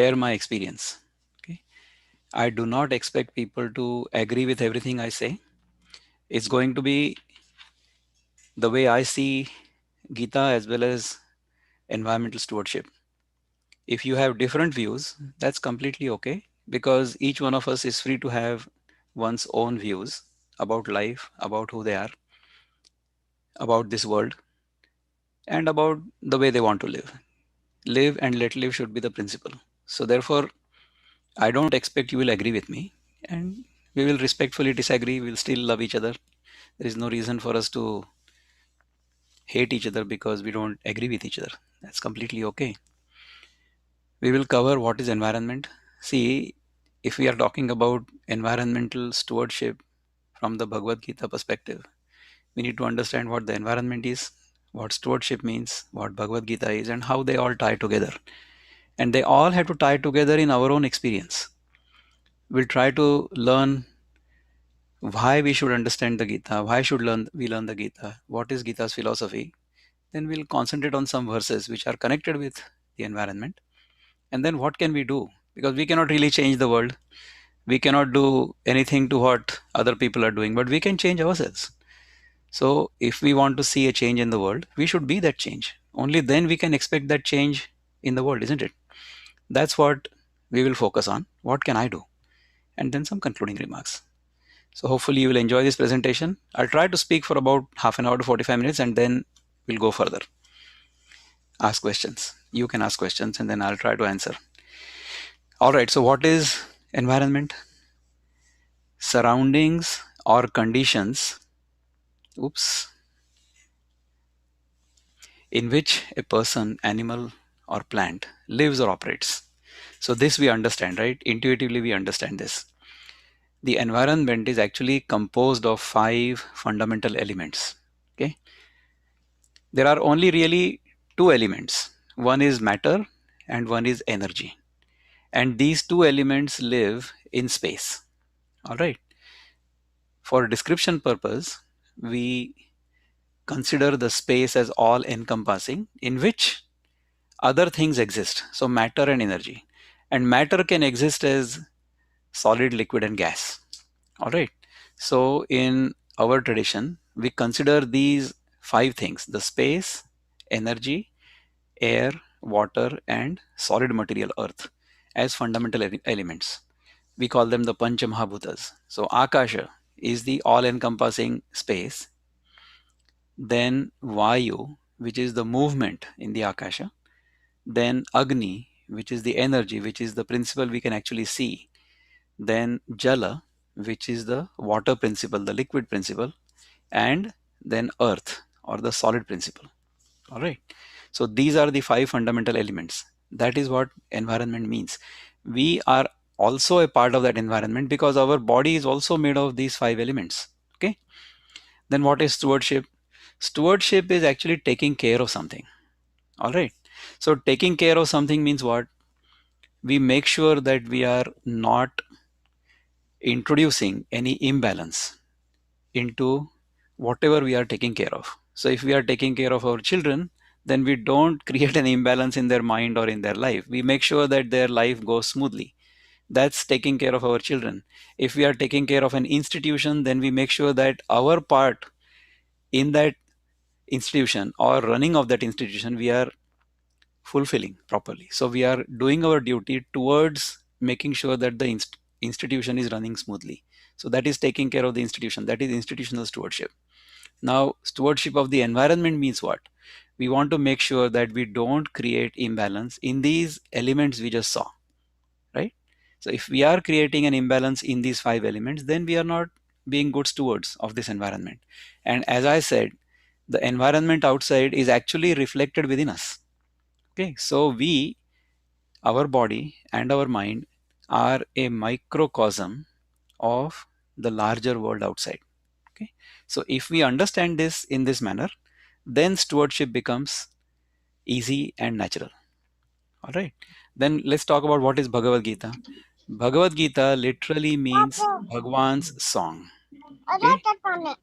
share my experience. Okay, I do not expect people to agree with everything I say. It's going to be the way I see Gita as well as environmental stewardship. If you have different views, that's completely okay because each one of us is free to have one's own views about life, about who they are, about this world, and about the way they want to live. Live and let live should be the principle. So, therefore, I don't expect you will agree with me, and we will respectfully disagree. We'll still love each other. There is no reason for us to hate each other because we don't agree with each other. That's completely okay. We will cover what is environment. See, if we are talking about environmental stewardship from the Bhagavad Gita perspective, we need to understand what the environment is, what stewardship means, what Bhagavad Gita is, and how they all tie together. And they all have to tie together in our own experience. We'll try to learn why we should understand the Gita, why should we learn the Gita, what is Gita's philosophy. Then we'll concentrate on some verses which are connected with the environment. And then what can we do? Because we cannot really change the world. We cannot do anything to what other people are doing, but we can change ourselves. So if we want to see a change in the world, we should be that change. Only then we can expect that change in the world, isn't it? That's what we will focus on. What can I do? And then some concluding remarks. So hopefully you will enjoy this presentation. I'll try to speak for about half an hour to 45 minutes and then we'll go further. Ask questions. You can ask questions and then I'll try to answer. All right, so what is environment? Surroundings or conditions, in which a person, animal or plant lives or operates. So this we understand, right? Intuitively we understand this. The environment is actually composed of 5 fundamental elements. Okay, there are only really 2 elements. One is matter and one is energy. And these 2 elements live in space. All right. For description purpose, we consider the space as all encompassing in which other things exist. So matter and energy. And matter can exist as solid, liquid, and gas. All right. So in our tradition, we consider these 5 things: the space, energy, air, water, and solid material earth as fundamental elements. We call them the Pancha Mahabhutas. So Akasha is the all-encompassing space. Then Vayu, which is the movement in the Akasha. Then Agni, which is the energy, which is the principle we can actually see. Then Jala, which is the water principle, the liquid principle. And then Earth, or the solid principle. All right. So these are the 5 fundamental elements. That is what environment means. We are also a part of that environment because our body is also made of these 5 elements. Okay. Then what is stewardship? Stewardship is actually taking care of something. All right. So taking care of something means what? We make sure that we are not introducing any imbalance into whatever we are taking care of. So if we are taking care of our children, then we don't create an imbalance in their mind or in their life. We make sure that their life goes smoothly. That's taking care of our children. If we are taking care of an institution, then we make sure that our part in that institution or running of that institution, we are fulfilling properly. So we are doing our duty towards making sure that the institution is running smoothly. So that is taking care of the institution. That is institutional stewardship. Now, stewardship of the environment means what? We want to make sure that we don't create imbalance in these elements we just saw, right? So if we are creating an imbalance in these 5 elements, then we are not being good stewards of this environment. And as I said, the environment outside is actually reflected within us. Okay, so our body and our mind are a microcosm of the larger world outside. Okay, so if we understand this in this manner, then stewardship becomes easy and natural. All right, then let's talk about what is Bhagavad Gita. Bhagavad Gita literally means Bhagwan's song. Okay,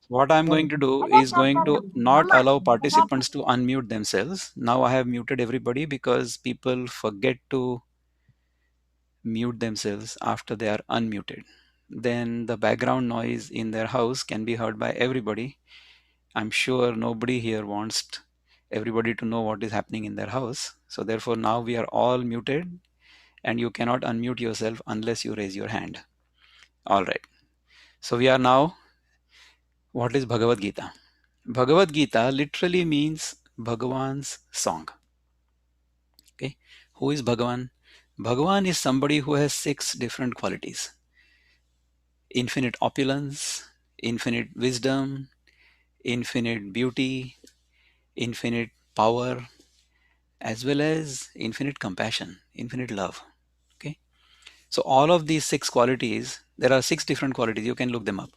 what I'm going to do is going to not allow participants to unmute themselves. Now I have muted everybody because people forget to mute themselves after they are unmuted. Then the background noise in their house can be heard by everybody. I'm sure nobody here wants everybody to know what is happening in their house. So therefore now we are all muted, and you cannot unmute yourself unless you raise your hand. All right. So we are now, what is Bhagavad Gita? Bhagavad Gita literally means Bhagavan's song. Okay. Who is Bhagavan? Bhagavan is somebody who has 6 different qualities: infinite opulence, infinite wisdom, infinite beauty, infinite power, as well as infinite compassion, infinite love. Okay. So all of these 6 qualities, there are 6 different qualities, you can look them up.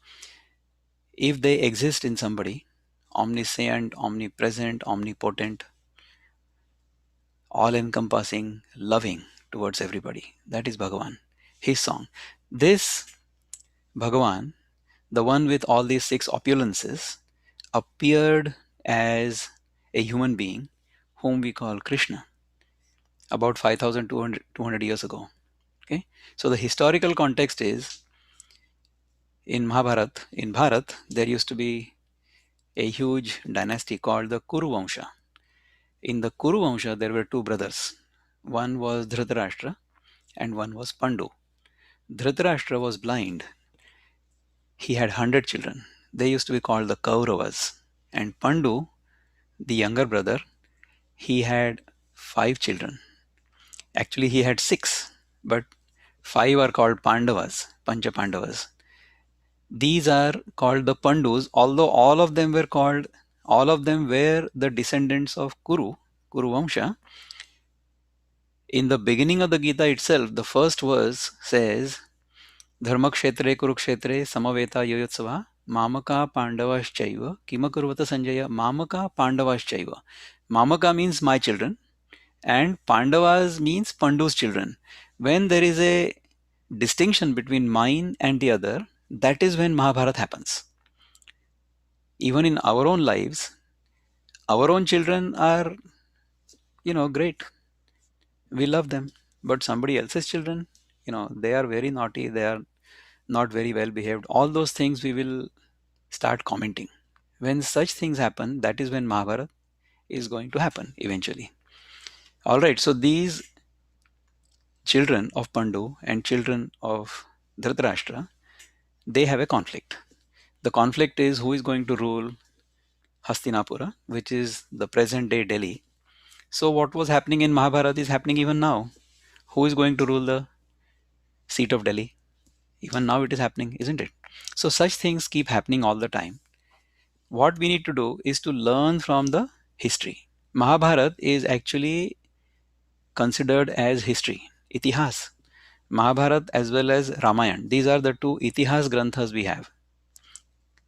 If they exist in somebody, omniscient, omnipresent, omnipotent, all encompassing, loving towards everybody, that is Bhagavan, his song. This Bhagavan, the one with all these 6 opulences, appeared as a human being whom we call Krishna about 5200 years ago. Okay, so the historical context is, in Mahabharat, in Bharat, there used to be a huge dynasty called the Kuru Vamsha. In the Kuru Vamsha, there were 2 brothers. One was Dhritarashtra and one was Pandu. Dhritarashtra was blind. He had 100 children. They used to be called the Kauravas. And Pandu, the younger brother, he had 5 children. Actually, he had 6, but 5 are called Pandavas, Pancha Pandavas. These are called the Pandus, although all of them were the descendants of Kuru Vamsha. In the beginning of the Gita itself, the first verse says, Dharmakshetre Kurukshetre Samaveta Yoyotsava Mamaka Pandavaschaiva Kimakurvata Sanjaya Mamaka Pandavaschaiva. Mamaka means my children, and Pandavas means Pandu's children. When there is a distinction between mine and the other, that is when Mahabharata happens. Even in our own lives, our own children are, great. We love them. But somebody else's children, they are very naughty, they are not very well behaved. All those things we will start commenting. When such things happen, that is when Mahabharata is going to happen eventually. All right, so these children of Pandu and children of Dhritarashtra, they have a conflict. The conflict is who is going to rule Hastinapura, which is the present day Delhi. So what was happening in Mahabharata is happening even now. Who is going to rule the seat of Delhi? Even now it is happening, isn't it? So such things keep happening all the time. What we need to do is to learn from the history. Mahabharata is actually considered as history, itihas. Mahabharata as well as Ramayana, these are the 2 itihas granthas we have.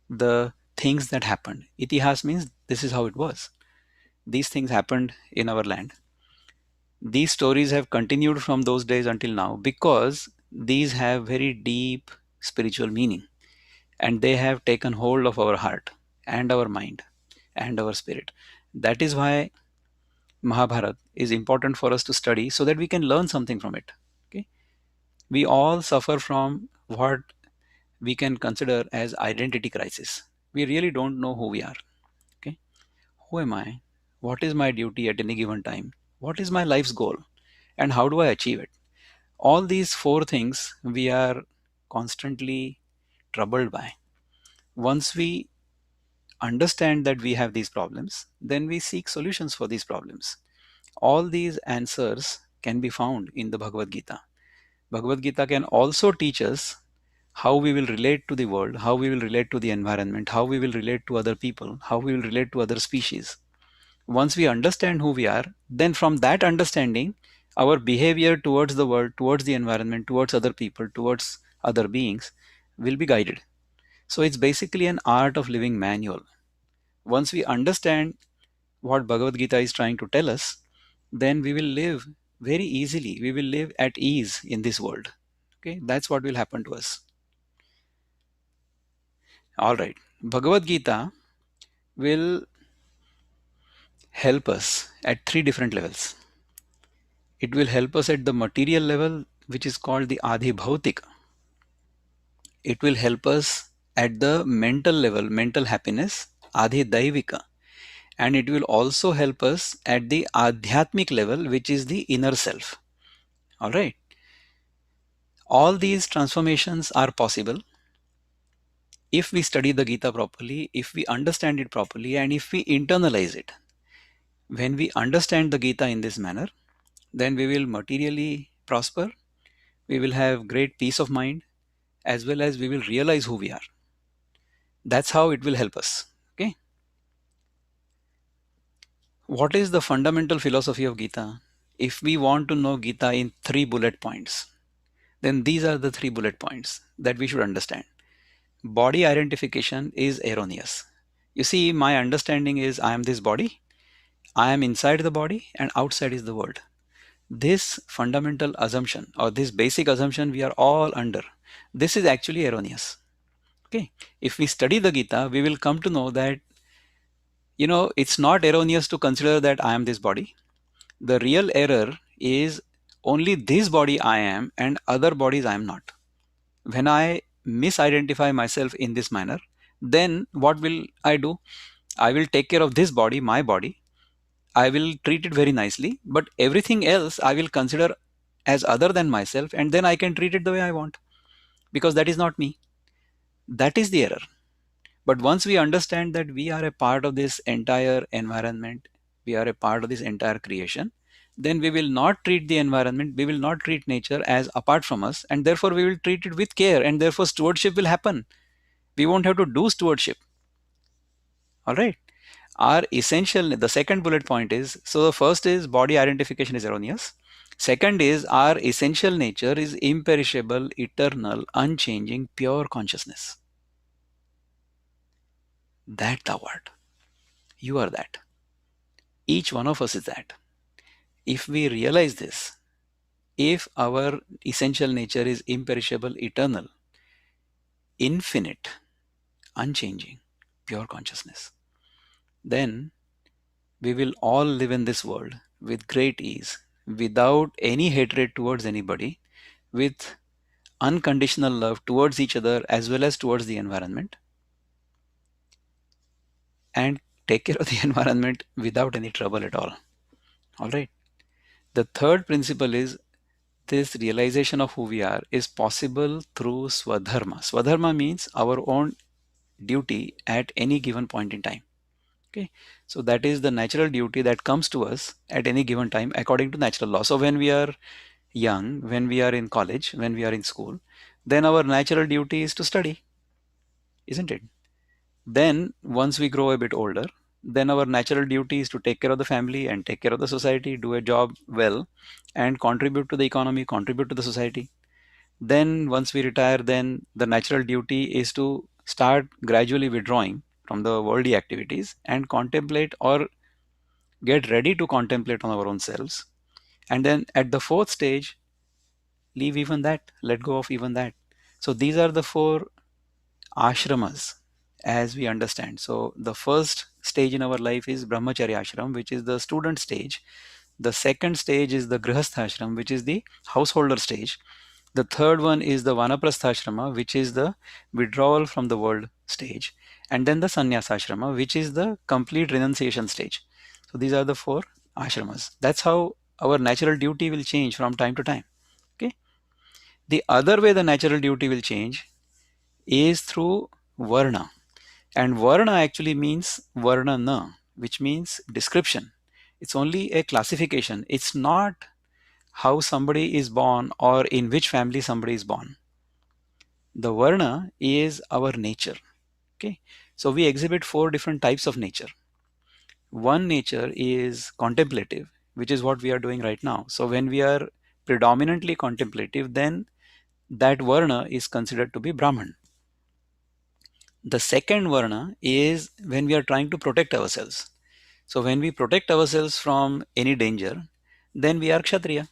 The things that happened. Itihas means this is how it was. These things happened in our land. These stories have continued from those days until now because these have very deep spiritual meaning, and they have taken hold of our heart and our mind and our spirit. That is why Mahabharata is important for us to study, so that we can learn something from it. Okay, we all suffer from what we can consider as identity crisis. We really don't know who we are. Okay, who am I? What is my duty at any given time? What is my life's goal? And how do I achieve it? All these 4 things we are constantly troubled by. Once we understand that we have these problems, then we seek solutions for these problems. All these answers can be found in the Bhagavad Gita. Bhagavad Gita can also teach us how we will relate to the world, how we will relate to the environment, how we will relate to other people, how we will relate to other species. Once we understand who we are, then from that understanding, our behavior towards the world, towards the environment, towards other people, towards other beings will be guided. So it's basically an art of living manual. Once we understand what Bhagavad Gita is trying to tell us, then we will live very easily. We will live at ease in this world. Okay, that's what will happen to us. All right, Bhagavad Gita will help us at 3 different levels. It will help us at the material level, which is called the Adi Bhautika. It will help us at the mental level, mental happiness, Adi Daivika. And it will also help us at the Adhyatmic level, which is the inner self. All right. All these transformations are possible if we study the Gita properly, if we understand it properly, and if we internalize it. When we understand the Gita in this manner, then we will materially prosper, we will have great peace of mind, as well as we will realize who we are. That's how it will help us. Okay. What is the fundamental philosophy of Gita? If we want to know Gita in 3 bullet points, then these are the 3 bullet points that we should understand. Body identification is erroneous. You see, my understanding is I am this body, I am inside the body, and outside is the world. This fundamental assumption, or this basic assumption we are all under, this is actually erroneous. Okay. If we study the Gita, we will come to know that, it's not erroneous to consider that I am this body. The real error is only this body I am and other bodies I am not. When I misidentify myself in this manner, then what will I do? I will take care of this body, my body. I will treat it very nicely, but everything else I will consider as other than myself, and then I can treat it the way I want because that is not me. That is the error. But once we understand that we are a part of this entire environment, we are a part of this entire creation, then we will not treat the environment, we will not treat nature as apart from us, and therefore we will treat it with care, and therefore stewardship will happen. We won't have to do stewardship. All right. Our essential, the second bullet point is, so the first is body identification is erroneous. Second is our essential nature is imperishable, eternal, unchanging, pure consciousness. That thou art. You are that. Each one of us is that. If we realize this, if our essential nature is imperishable, eternal, infinite, unchanging, pure consciousness, then we will all live in this world with great ease, without any hatred towards anybody, with unconditional love towards each other as well as towards the environment, and take care of the environment without any trouble at all. All right. The third principle is this realization of who we are is possible through swadharma. Swadharma means our own duty at any given point in time. Okay, so that is the natural duty that comes to us at any given time according to natural law. So when we are young, when we are in college, when we are in school, then our natural duty is to study, isn't it? Then once we grow a bit older, then our natural duty is to take care of the family and take care of the society, do a job well, and contribute to the economy, contribute to the society. Then once we retire, then the natural duty is to start gradually withdrawing from the worldly activities and contemplate, or get ready to contemplate on our own selves. And then at the fourth stage, leave even that, let go of even that. So these are the four ashramas as we understand. So the first stage in our life is brahmacharya ashram, which is the student stage. The second stage is the grihastha ashram, which is the householder stage. The third one is the vanaprastha which is the withdrawal from the world stage. And then the sannyasa ashrama, which is the complete renunciation stage. So these are the four ashramas. That's how our natural duty will change from time to time. Okay. The other way the natural duty will change is through varna. And varna actually means varnana, which means description. It's only a classification. It's not how somebody is born or in which family somebody is born. The varna is our nature. Okay. So we exhibit four different types of nature. One nature is contemplative, which is what we are doing right now. So when we are predominantly contemplative, then that varna is considered to be Brahman. The second varna is when we are trying to protect ourselves. So when we protect ourselves from any danger, then we are Kshatriya.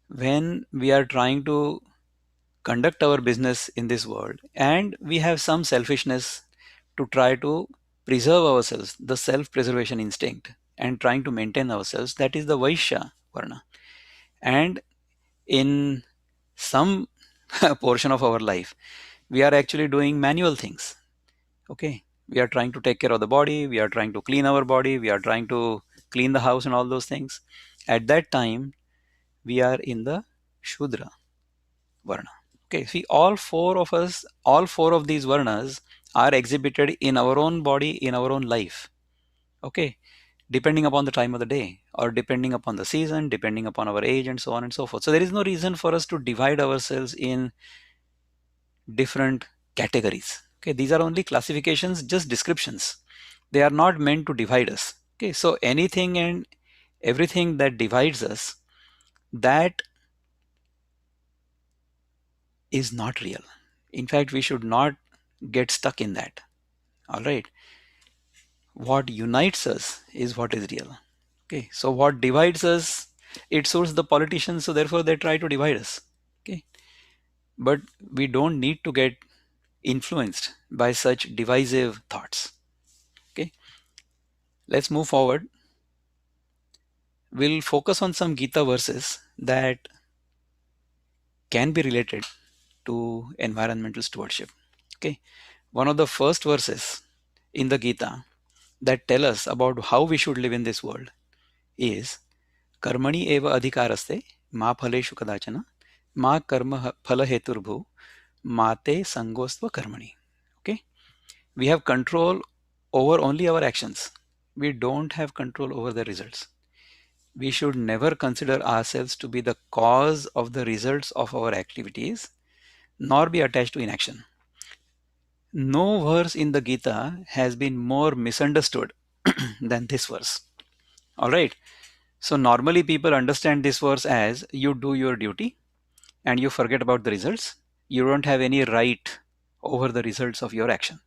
When we are trying to conduct our business in this world and we have some selfishness to try to preserve ourselves, the self-preservation instinct, and trying to maintain ourselves, that is the Vaishya Varna. And In some portion of our life, we are actually doing manual things. Okay, we are trying to take care of the body, we are trying to clean our body, we are trying to clean the house and all those things. At that time, we are in the Shudra Varna. Okay, see, all four of us, all four of these Varnas are exhibited in our own body, in our own life. Okay, depending upon the time of the day, or depending upon the season, depending upon our age, and so on and so forth. So there is no reason for us to divide ourselves in different categories. Okay, these are only classifications, just descriptions. They are not meant to divide us. Okay, so anything and everything that divides us, that is not real. In fact, we should not get stuck in that. All right, what unites us is what is real. Okay, so what divides us, it suits the politicians, so therefore they try to divide us. Okay, but we don't need to get influenced by such divisive thoughts. Okay, let's move forward. We'll focus on some Gita verses that can be related to environmental stewardship. Okay, one of the first verses in the Gita that tell us about how we should live in this world is कर्मणि एव अधिकारस्ते मा फलेषु कदाचन मा कर्म फल हेतुर्भु माते संगोस्त्व कर्मणि. Okay, we have control over only our actions. We don't have control over the results. We should never consider ourselves to be the cause of the results of our activities, nor be attached to inaction. No verse in the Gita has been more misunderstood than this verse. All right. So normally people understand this verse as you do your duty and you forget about the results. You don't have any right over the results of your action.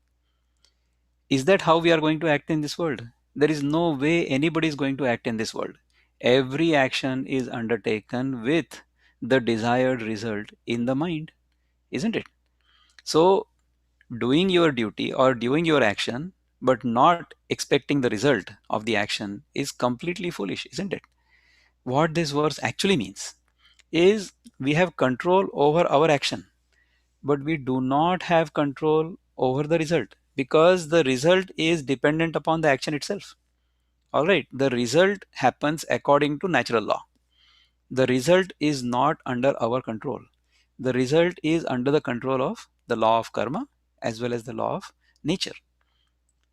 Is that how we are going to act in this world? There is no way anybody is going to act in this world. Every action is undertaken with the desired result in the mind, isn't it? So, doing your duty or doing your action, but not expecting the result of the action is completely foolish, isn't it? What this verse actually means is we have control over our action, but we do not have control over the result because the result is dependent upon the action itself. All right, the result happens according to natural law. The result is not under our control. The result is under the control of the law of karma as well as the law of nature.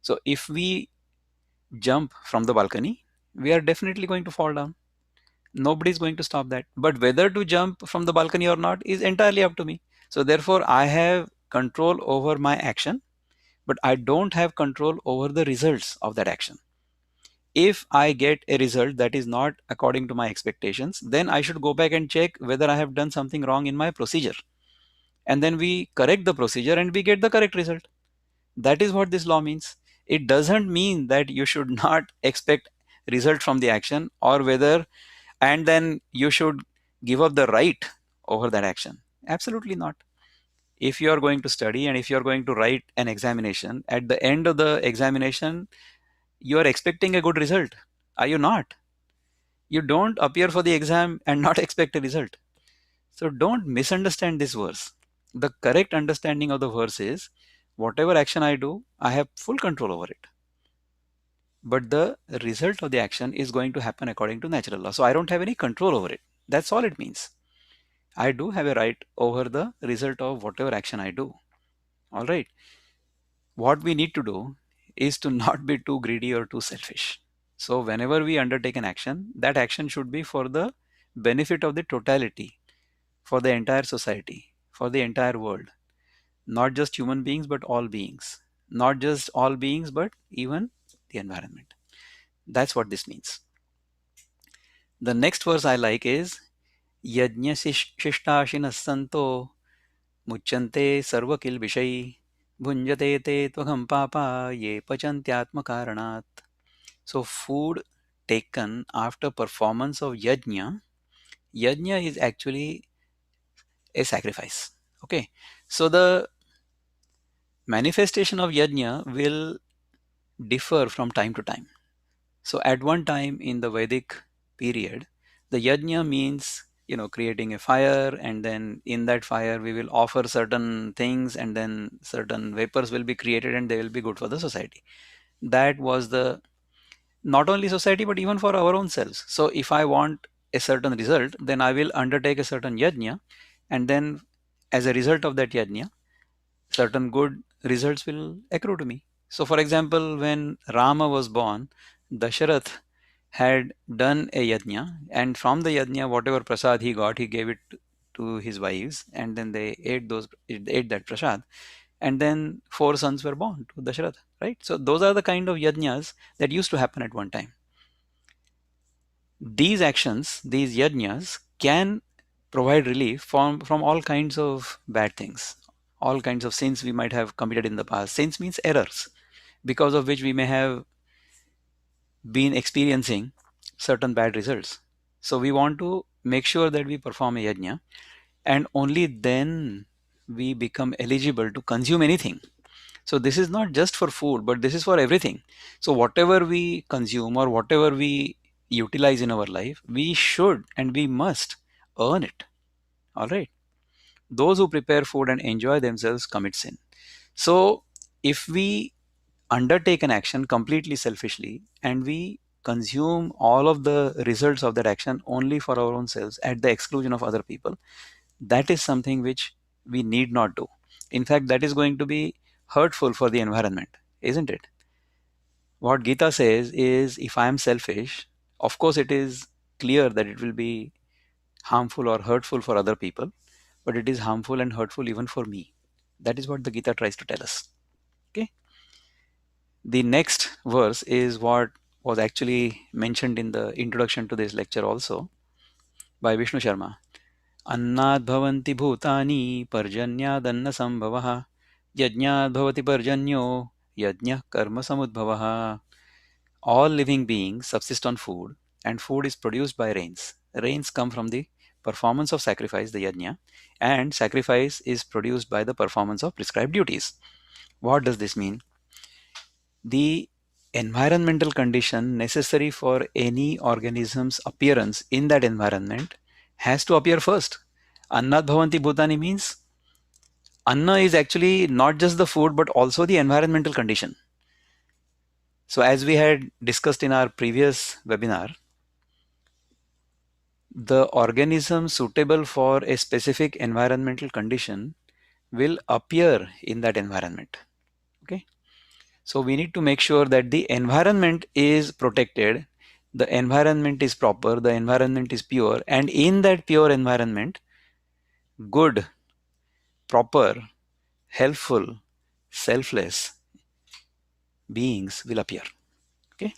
So if we jump from the balcony, we are definitely going to fall down. Nobody is going to stop that. But whether to jump from the balcony or not is entirely up to me. So therefore, I have control over my action, but I don't have control over the results of that action. If I get a result that is not according to my expectations, then I should go back and check whether I have done something wrong in my procedure. And then we correct the procedure and we get the correct result. That is what this law means. It doesn't mean that you should not expect result from the action or whether and then you should give up the right over that action. Absolutely not. If you are going to study and if you are going to write an examination, at the end of the examination, you are expecting a good result. Are you not? You don't appear for the exam and not expect a result. So don't misunderstand this verse. The correct understanding of the verse is whatever action I do, I have full control over it. But the result of the action is going to happen according to natural law. So I don't have any control over it. That's all it means. I do have a right over the result of whatever action I do. All right. What we need to do is to not be too greedy or too selfish. So whenever we undertake an action, that action should be for the benefit of the totality, for the entire society, for the entire world. Not just human beings, but all beings. Not just all beings, but even the environment. That's what this means. The next verse I like is Yajna Shishtashinas Santo Muchante Sarvakil Vishai Bhunjate Te Tvagam Papa Ye Pachantyatma Karanat. So food taken after performance of yajna. Yajna is actually a sacrifice. Okay. So the manifestation of yajna will differ from time to time. So at one time in the Vedic period, the yajna means creating a fire, and then in that fire we will offer certain things, and then certain vapors will be created and they will be good for the society. That was the not only society but even for our own selves. So if I want a certain result, then I will undertake a certain yajna, and then as a result of that yajna, certain good results will accrue to me. So for example, when Rama was born, Dasharath had done a yajna, and from the yajna, whatever prasad he got, he gave it to his wives, and then they ate that prasad, and then four sons were born to Dasharath, right? So those are the kind of yajnas that used to happen at one time. These actions, these yajnas, can provide relief from all kinds of bad things, all kinds of sins we might have committed in the past. Sins means errors, because of which we may have been experiencing certain bad results. So we want to make sure that we perform a yajna, and only then we become eligible to consume anything. So this is not just for food, but this is for everything. So whatever we consume or whatever we utilize in our life, we should and we must earn it. All right. Those who prepare food and enjoy themselves commit sin. So if we undertake an action completely selfishly and we consume all of the results of that action only for our own selves at the exclusion of other people, that is something which we need not do. In fact, that is going to be hurtful for the environment, isn't it? What Gita says is, if I am selfish, of course it is clear that it will be harmful or hurtful for other people, but it is harmful and hurtful even for me. That is what the Gita tries to tell us. Okay. The next verse is what was actually mentioned in the introduction to this lecture also by Vishnu Sharma. Annad bhavanti bhutani parjanyadannasambhavah yajñād bhavati parjanyo yajñah karma samudbhavah. All living beings subsist on food, and food is produced by rains. Rains come from the performance of sacrifice, the yajna, and sacrifice is produced by the performance of prescribed duties. What does this mean? The environmental condition necessary for any organism's appearance in that environment has to appear first. Annat bhavanti bhutani means anna is actually not just the food but also the environmental condition. So as we had discussed in our previous webinar, the organism suitable for a specific environmental condition will appear in that environment. Okay. So we need to make sure that the environment is protected, the environment is proper, the environment is pure, and in that pure environment, good, proper, helpful, selfless beings will appear. Okay.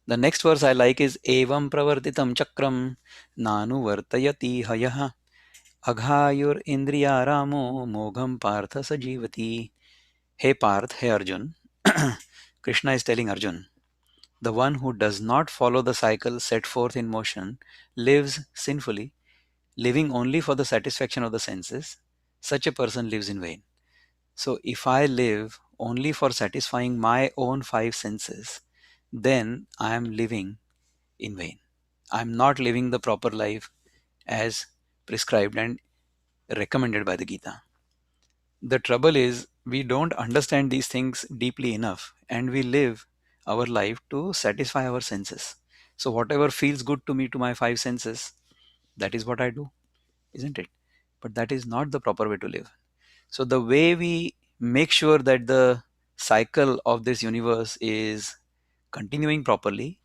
The next verse I like is Evam pravartitam chakram nanu vartayati hayah aghayur indriya ramo mogham partha sajivati. Hey Parth, hey Arjun. Krishna is telling Arjun, the one who does not follow the cycle set forth in motion lives sinfully, living only for the satisfaction of the senses. Such a person lives in vain. So if I live only for satisfying my own five senses, then I am living in vain. I am not living the proper life as prescribed and recommended by the Gita. The trouble is, we don't understand these things deeply enough, and we live our life to satisfy our senses. So, whatever feels good to me, to my five senses, that is what I do, isn't it? But that is not the proper way to live. So, the way we make sure that the cycle of this universe is continuing properly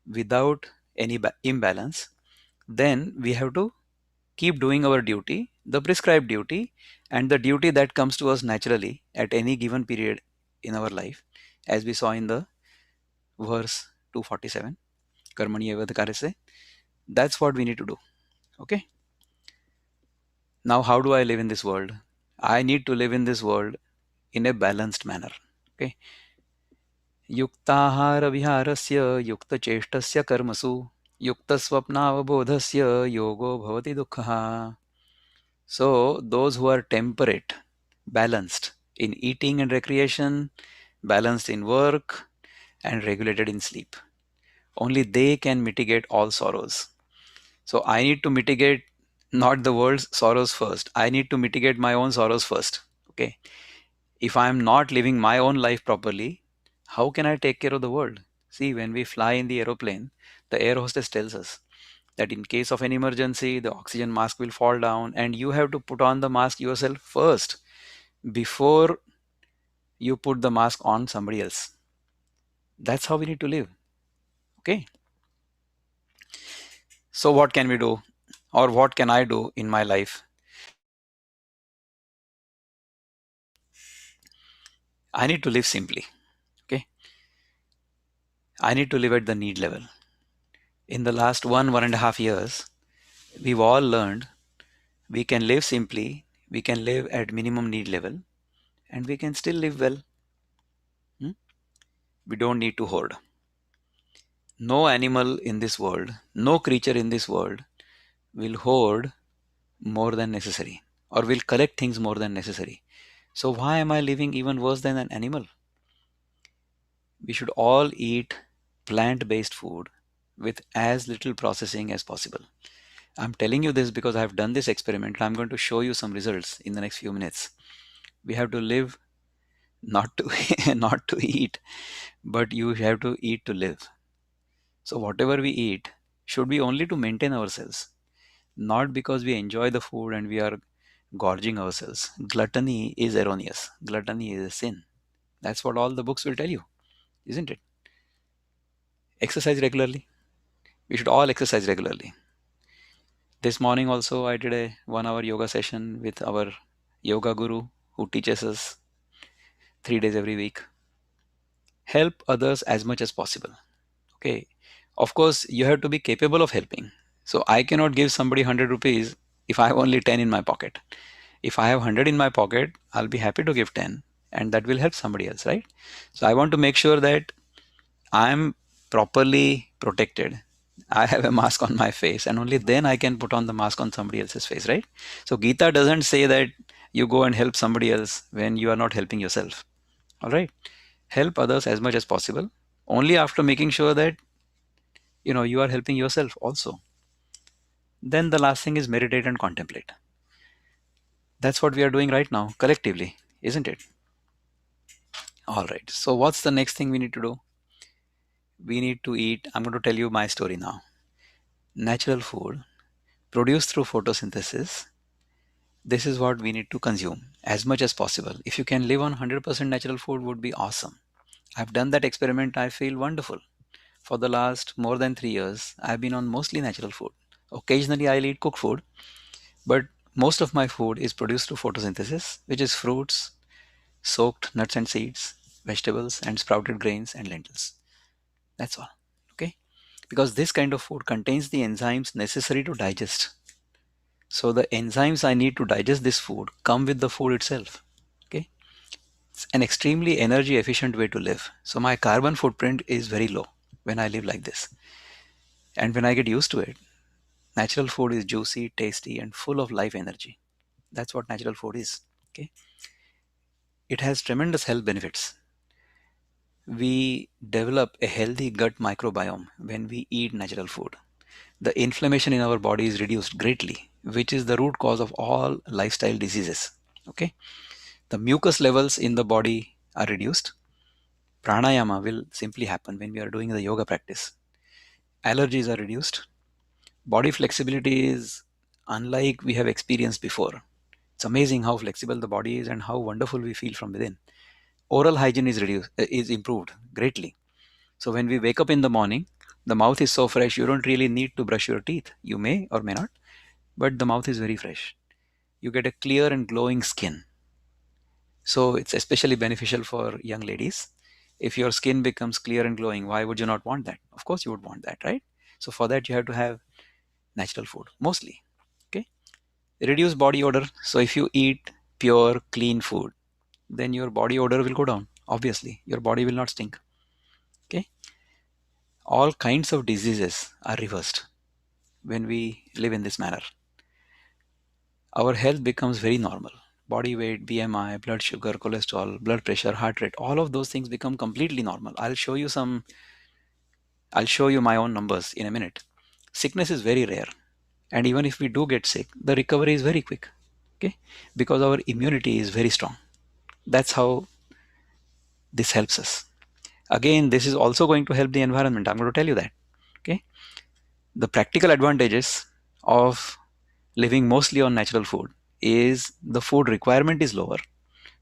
without any imbalance, then we have to keep doing our duty, the prescribed duty, and the duty that comes to us naturally at any given period in our life, as we saw in the verse 247, Karmani Evadhkarase. That's what we need to do. Okay. Now, how do I live in this world? I need to live in this world in a balanced manner. Okay. Yuktahara viharasya yukta cheshtasya karmasu yukta swapnavabodhasya yogo bhavati dukkha. So, those who are temperate, balanced in eating and recreation, balanced in work, and regulated in sleep, only they can mitigate all sorrows. So I need to mitigate not the world's sorrows first. I need to mitigate my own sorrows first. Okay. If I am not living my own life properly, how can I take care of the world? See, when we fly in the aeroplane, the air hostess tells us that in case of an emergency, the oxygen mask will fall down, and you have to put on the mask yourself first before you put the mask on somebody else. That's how we need to live. Okay. So, what can we do? Or what can I do in my life? I need to live simply. Okay. I need to live at the need level. In the last 1.5 years, we've all learned we can live simply, we can live at minimum need level, and we can still live well. Hmm? We don't need to hoard. No animal in this world, no creature in this world will hoard more than necessary or will collect things more than necessary. So, why am I living even worse than an animal? We should all eat plant based food with as little processing as possible. I'm telling you this because I've done this experiment. I'm going to show you some results in the next few minutes. We have to live not to not to eat, but you have to eat to live. So whatever we eat should be only to maintain ourselves, not because we enjoy the food and we are gorging ourselves. Gluttony is erroneous. Gluttony is a sin. That's what all the books will tell you, isn't it? Exercise regularly. We should all exercise regularly. This morning also I did a 1 hour yoga session with our yoga guru who teaches us 3 days every week. Help others as much as possible. Okay. Of course, you have to be capable of helping. So I cannot give somebody 100 rupees if I have only 10 in my pocket. If I have 100 in my pocket, I'll be happy to give 10 and that will help somebody else, right? So I want to make sure that I'm properly protected. I have a mask on my face and only then I can put on the mask on somebody else's face, right? So Gita doesn't say that you go and help somebody else when you are not helping yourself. All right. Help others as much as possible. Only after making sure that you are helping yourself also. Then the last thing is meditate and contemplate. That's what we are doing right now collectively, isn't it? All right. So what's the next thing we need to do? We need to eat. I'm going to tell you my story now. Natural food produced through photosynthesis. This is what we need to consume as much as possible. If you can live on 100% natural food would be awesome. I've done that experiment. I feel wonderful. For the last more than 3 years, I've been on mostly natural food. Occasionally I'll eat cooked food, but most of my food is produced through photosynthesis, which is fruits, soaked nuts and seeds, vegetables, and sprouted grains and lentils. That's all. Okay? Because this kind of food contains the enzymes necessary to digest. So the enzymes I need to digest this food come with the food itself. Okay? It's an extremely energy efficient way to live. So my carbon footprint is very low when I live like this. And when I get used to it, natural food is juicy, tasty, and full of life energy. That's what natural food is. Okay? It has tremendous health benefits. We develop a healthy gut microbiome when we eat natural food. The inflammation in our body is reduced greatly, which is the root cause of all lifestyle diseases. Okay, the mucus levels in the body are reduced. Pranayama will simply happen when we are doing the yoga practice. Allergies are reduced. Body flexibility is unlike we have experienced before. It's amazing how flexible the body is and how wonderful we feel from within. Oral hygiene is improved greatly. So when we wake up in the morning, the mouth is so fresh, you don't really need to brush your teeth. You may or may not, but the mouth is very fresh. You get a clear and glowing skin. So it's especially beneficial for young ladies. If your skin becomes clear and glowing, why would you not want that? Of course you would want that, right? So for that you have to have natural food, mostly. Okay. Reduce body odor. So if you eat pure, clean food, then your body odor will go down. Obviously, your body will not stink. Okay. All kinds of diseases are reversed when we live in this manner. Our health becomes very normal. Body weight, BMI, blood sugar, cholesterol, blood pressure, heart rate, all of those things become completely normal. I'll show you my own numbers in a minute. Sickness is very rare. And even if we do get sick, the recovery is very quick. Okay, because our immunity is very strong. That's how this helps us. Again, this is also going to help the environment. I'm going to tell you that. Okay, the practical advantages of living mostly on natural food is the food requirement is lower,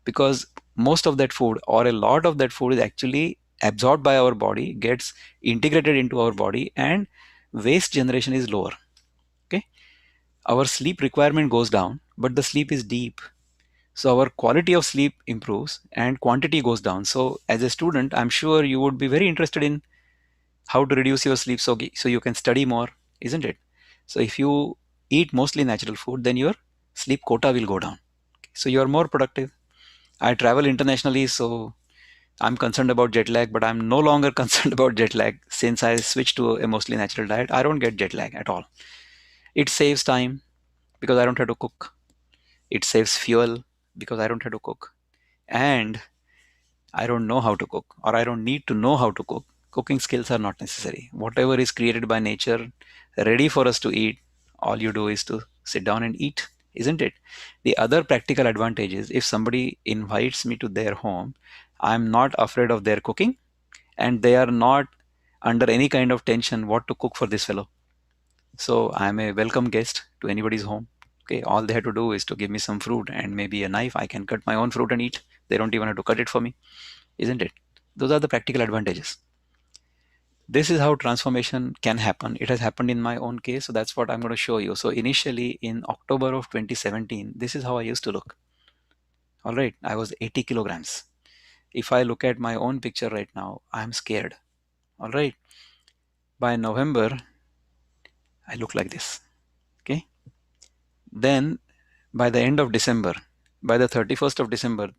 because most of that food or a lot of that food is actually absorbed by our body, gets integrated into our body, and waste generation is lower. Okay, our sleep requirement goes down, but the sleep is deep, so our quality of sleep improves and quantity goes down. So as a student, I'm sure you would be very interested in how to reduce your sleep, so you can study more, isn't it? So if you eat mostly natural food, then your sleep quota will go down, so you are more productive. I travel internationally, so I'm concerned about jet lag, but I'm no longer concerned about jet lag since I switched to a mostly natural diet. I don't get jet lag at all. It saves time because I don't have to cook. It saves fuel because I don't have to cook. And I don't know how to cook, or I don't need to know how to cook. Cooking skills are not necessary. Whatever is created by nature, ready for us to eat, all you do is to sit down and eat, isn't it? The other practical advantage is if somebody invites me to their home, I'm not afraid of their cooking, and they are not under any kind of tension what to cook for this fellow. So I'm a welcome guest to anybody's home. Okay, all they have to do is to give me some fruit and maybe a knife. I can cut my own fruit and eat. They don't even have to cut it for me, isn't it? Those are the practical advantages. This is how transformation can happen. It has happened in my own case, so that's what I'm going to show you. So initially in October of 2017, this is how I used to look. All right, I was 80 kilograms. If I look at my own picture right now, I'm scared. All right, by November, I look like this. Okay, then by the end of December, by the 31st of December,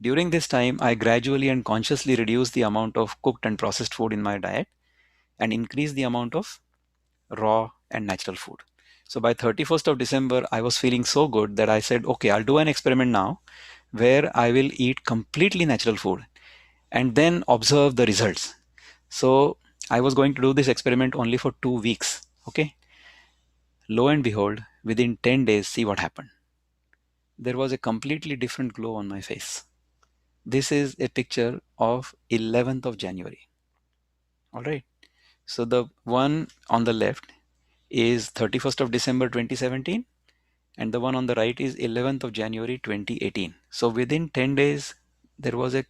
during this time, I gradually and consciously reduced the amount of cooked and processed food in my diet and increased the amount of raw and natural food. So by 31st of December, I was feeling so good that I said, okay, I'll do an experiment now where I will eat completely natural food and then observe the results. So I was going to do this experiment only for 2 weeks. Okay. Lo and behold, within 10 days, see what happened. There was a completely different glow on my face. This is a picture of 11th of January. All right. So the one on the left is 31st of December 2017, and the one on the right is 11th of January 2018. So within 10 days, there was a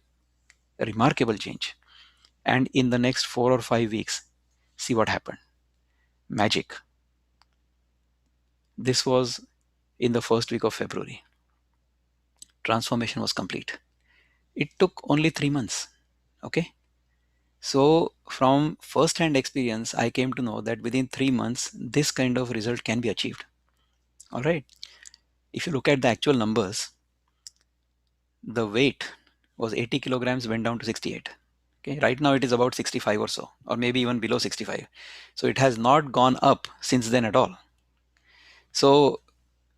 remarkable change. And in the next 4 or 5 weeks, see what happened. Magic. This was in the first week of February. Transformation was complete. It took only 3 months. Okay. So from first hand experience, I came to know that within 3 months, this kind of result can be achieved. All right. If you look at the actual numbers, the weight was 80 kilograms, went down to 68. Okay, right now it is about 65 or so, or maybe even below 65. So it has not gone up since then at all. So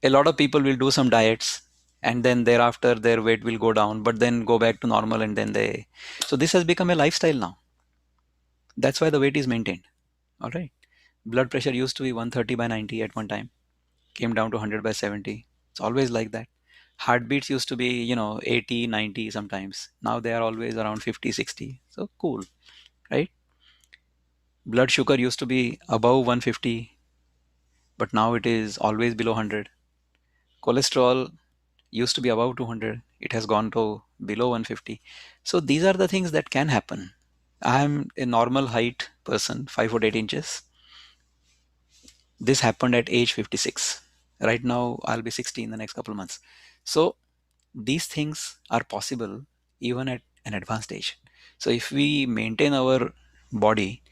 a lot of people will do some diets and then thereafter their weight will go down, but then go back to normal, and then so this has become a lifestyle now. That's why the weight is maintained. All right. Blood pressure used to be 130 by 90 at one time, came down to 100 by 70. It's always like that. Heartbeats used to be 80, 90 sometimes. Now they are always around 50, 60. So cool, right? Blood sugar used to be above 150, but now it is always below 100. Cholesterol used to be above 200. It has gone to below 150. So these are the things that can happen. I'm a normal height person, 5 foot 8 inches. This happened at age 56. Right now, I'll be 60 in the next couple of months. So these things are possible even at an advanced age. So if we maintain our body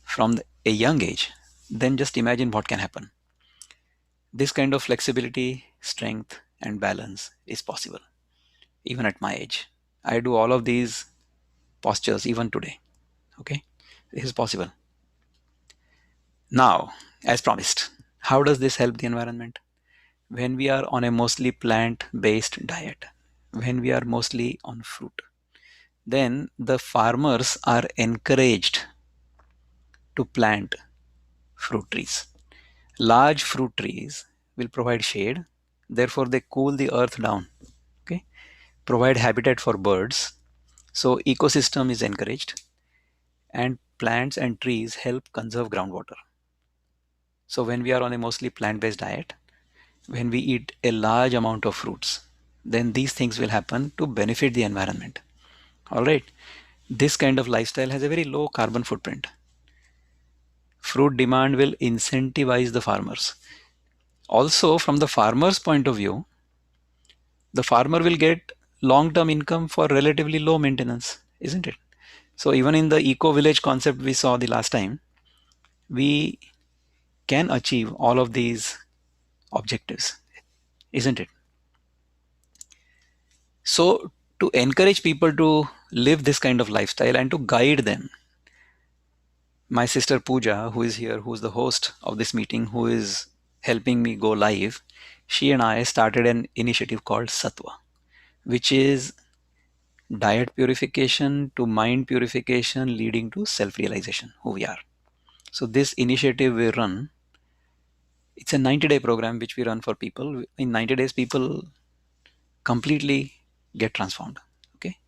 from a young age, then just imagine what can happen. This kind of flexibility, strength, and balance is possible even at my age. I do all of these postures even today. Okay, this is possible. Now, as promised, how does this help the environment? When we are on a mostly plant-based diet, when we are mostly on fruit, then the farmers are encouraged to plant fruit trees. Large fruit trees will provide shade, therefore they cool the earth down. Okay, provide habitat for birds, so ecosystem is encouraged, and plants and trees help conserve groundwater. So when we are on a mostly plant-based diet, when we eat a large amount of fruits, then these things will happen to benefit the environment. All right. This kind of lifestyle has a very low carbon footprint. Fruit demand will incentivize the farmers. Also, from the farmer's point of view, the farmer will get long-term income for relatively low maintenance, isn't it? So even in the eco village concept we saw the last time, we can achieve all of these objectives, isn't it? So to encourage people to live this kind of lifestyle and to guide them, my sister Pooja, who is here, who is the host of this meeting, who is helping me go live, she and I started an initiative called Sattva, which is diet purification to mind purification leading to self-realization, who we are. So this initiative we run, it's a 90-day program which we run for people. In 90 days, people completely get transformed. Okay.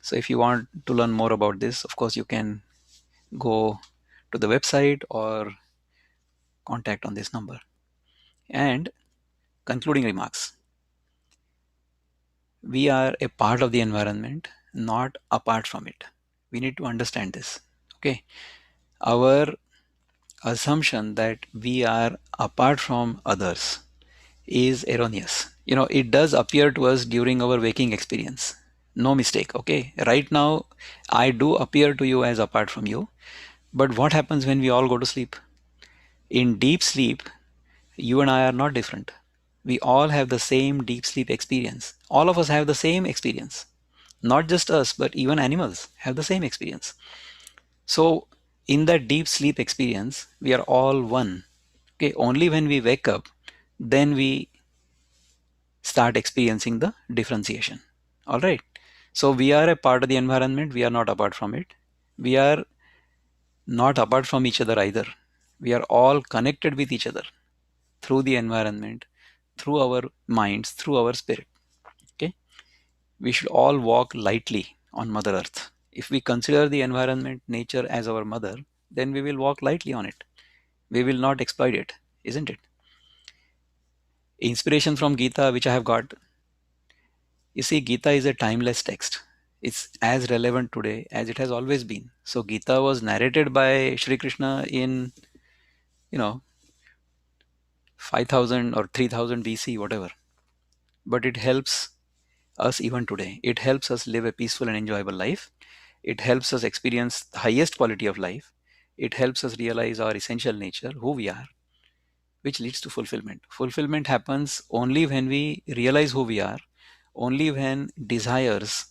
So if you want to learn more about this, of course, you can go to the website or contact on this number. And concluding remarks. We are a part of the environment, not apart from it. We need to understand this. Okay. Our assumption that we are apart from others is erroneous. It does appear to us during our waking experience. No mistake. Okay. Right now, I do appear to you as apart from you. But what happens when we all go to sleep? In deep sleep, you and I are not different. We all have the same deep sleep experience. All of us have the same experience. Not just us, but even animals have the same experience. So, in that deep sleep experience, we are all one. Okay, only when we wake up, then we start experiencing the differentiation. All right. So, we are a part of the environment, we are not apart from it. We are not apart from each other either. We are all connected with each other through the environment, through our minds, through our spirit. Okay. We should all walk lightly on Mother Earth. If we consider the environment, nature as our mother, then we will walk lightly on it. We will not exploit it, isn't it? Inspiration from Gita, which I have got. You see, Gita is a timeless text. It's as relevant today as it has always been. So Gita was narrated by Sri Krishna in, you know, 5000 or 3000 BC, whatever. But it helps us even today. It helps us live a peaceful and enjoyable life. It helps us experience the highest quality of life. It helps us realize our essential nature, who we are, which leads to fulfillment. Fulfillment happens only when we realize who we are, only when desires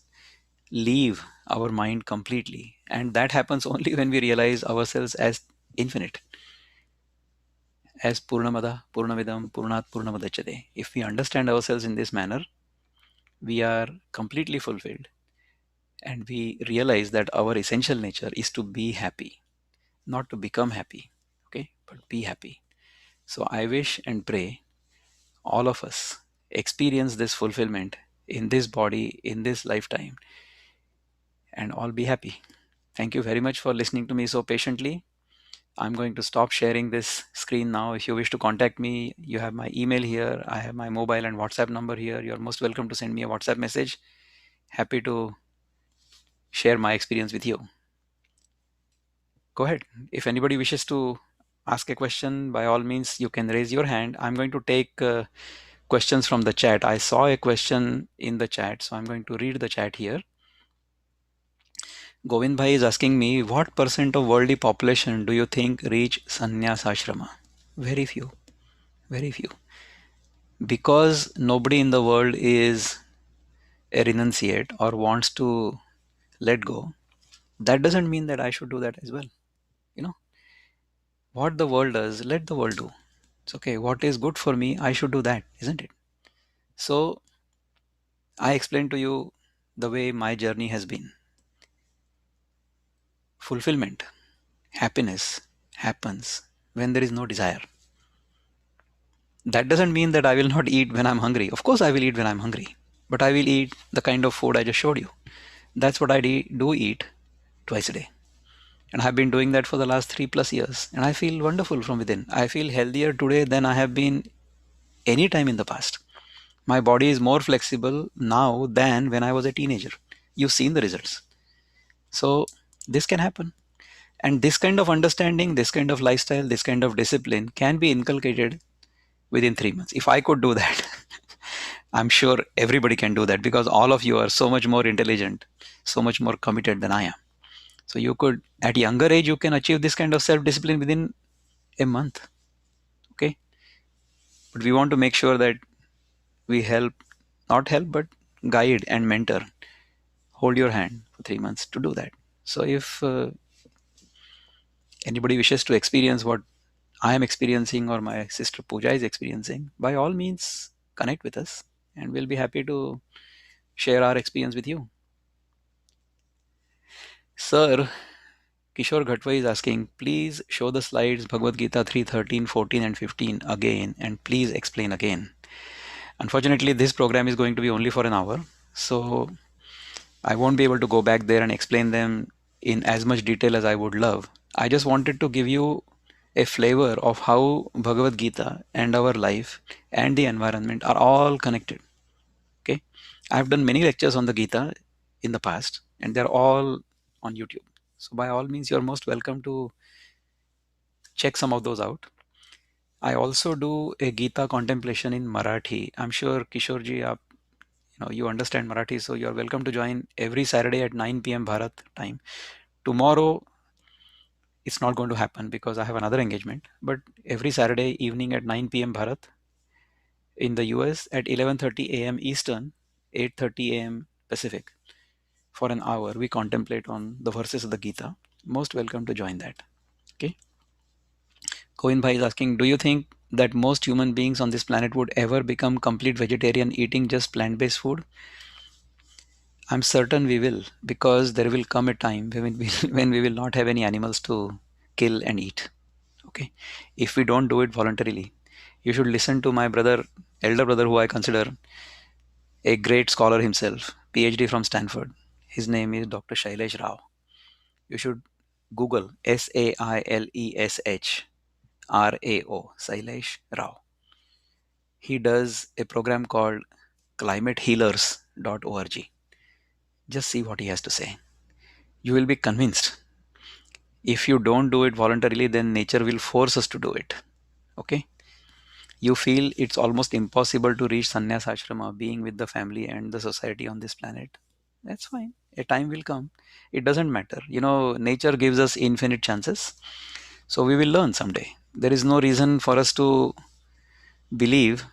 leave our mind completely. And that happens only when we realize ourselves as infinite, as Purnamada, Purnamidam, Purnat Purnamadachate. If we understand ourselves in this manner, we are completely fulfilled and we realize that our essential nature is to be happy, not to become happy, okay, but be happy. So I wish and pray all of us experience this fulfillment in this body, in this lifetime, and all be happy. Thank you very much for listening to me so patiently. I'm going to stop sharing this screen now. If you wish to contact me, you have my email here. I have my mobile and WhatsApp number here. You're most welcome to send me a WhatsApp message. Happy to share my experience with you. Go ahead. If anybody wishes to ask a question, by all means, you can raise your hand. I'm going to take questions from the chat. I saw a question in the chat, so I'm going to read the chat here. Govind Bhai is asking me, what percent of worldly population do you think reach sannyas ashrama? Very few, very few. Because nobody in the world is a renunciate or wants to let go, that doesn't mean that I should do that as well. You know, what the world does, let the world do. It's okay. What is good for me, I should do that, isn't it? So I explained to you the way my journey has been. Fulfillment, happiness happens when there is no desire. That doesn't mean that I will not eat when I'm hungry. Of course, I will eat when I'm hungry, but I will eat the kind of food I just showed you. That's what I do eat twice a day. And I've been doing that for the last 3+ years. And I feel wonderful from within. I feel healthier today than I have been any time in the past. My body is more flexible now than when I was a teenager. You've seen the results. So this can happen. And this kind of understanding, this kind of lifestyle, this kind of discipline can be inculcated within 3 months. If I could do that, I'm sure everybody can do that, because all of you are so much more intelligent, so much more committed than I am. So you could, at younger age, you can achieve this kind of self-discipline within a month. Okay. But we want to make sure that we help, not help, but guide and mentor, hold your hand for 3 months to do that. So if anybody wishes to experience what I am experiencing or my sister Pooja is experiencing, by all means, connect with us and we'll be happy to share our experience with you. Sir, Kishore Ghatwai is asking, please show the slides Bhagavad Gita 3:13, 14 and 15 again, and please explain again. Unfortunately, this program is going to be only for an hour, so I won't be able to go back there and explain them in as much detail as I would love. I just wanted to give you a flavor of how Bhagavad Gita and our life and the environment are all connected. Okay, I've done many lectures on the Gita in the past, and they're all on YouTube. So by all means, you're most welcome to check some of those out. I also do a Gita contemplation in Marathi. I'm sure Kishorji, you understand Marathi, so you're welcome to join every Saturday at 9 p.m. Bharat time. Tomorrow, it's not going to happen because I have another engagement. But every Saturday evening at 9 p.m. Bharat in the US at 11:30 a.m. Eastern, 8:30 a.m. Pacific, for an hour, we contemplate on the verses of the Gita. Most welcome to join that. Okay. Govind Bhai is asking, do you think that most human beings on this planet would ever become complete vegetarian eating just plant-based food? I'm certain we will, because there will come a time when we will not have any animals to kill and eat. Okay. If we don't do it voluntarily, you should listen to my brother, elder brother, who I consider a great scholar himself, PhD from Stanford. His name is Dr. Shailesh Rao. You should Google SAILESH RAO, Sailesh Rao. He does a program called climatehealers.org. Just see what he has to say. You will be convinced. If you don't do it voluntarily, then nature will force us to do it. Okay. You feel it's almost impossible to reach sannyas ashrama, being with the family and the society on this planet. That's fine. A time will come. It doesn't matter. Nature gives us infinite chances. So we will learn someday. There is no reason for us to believe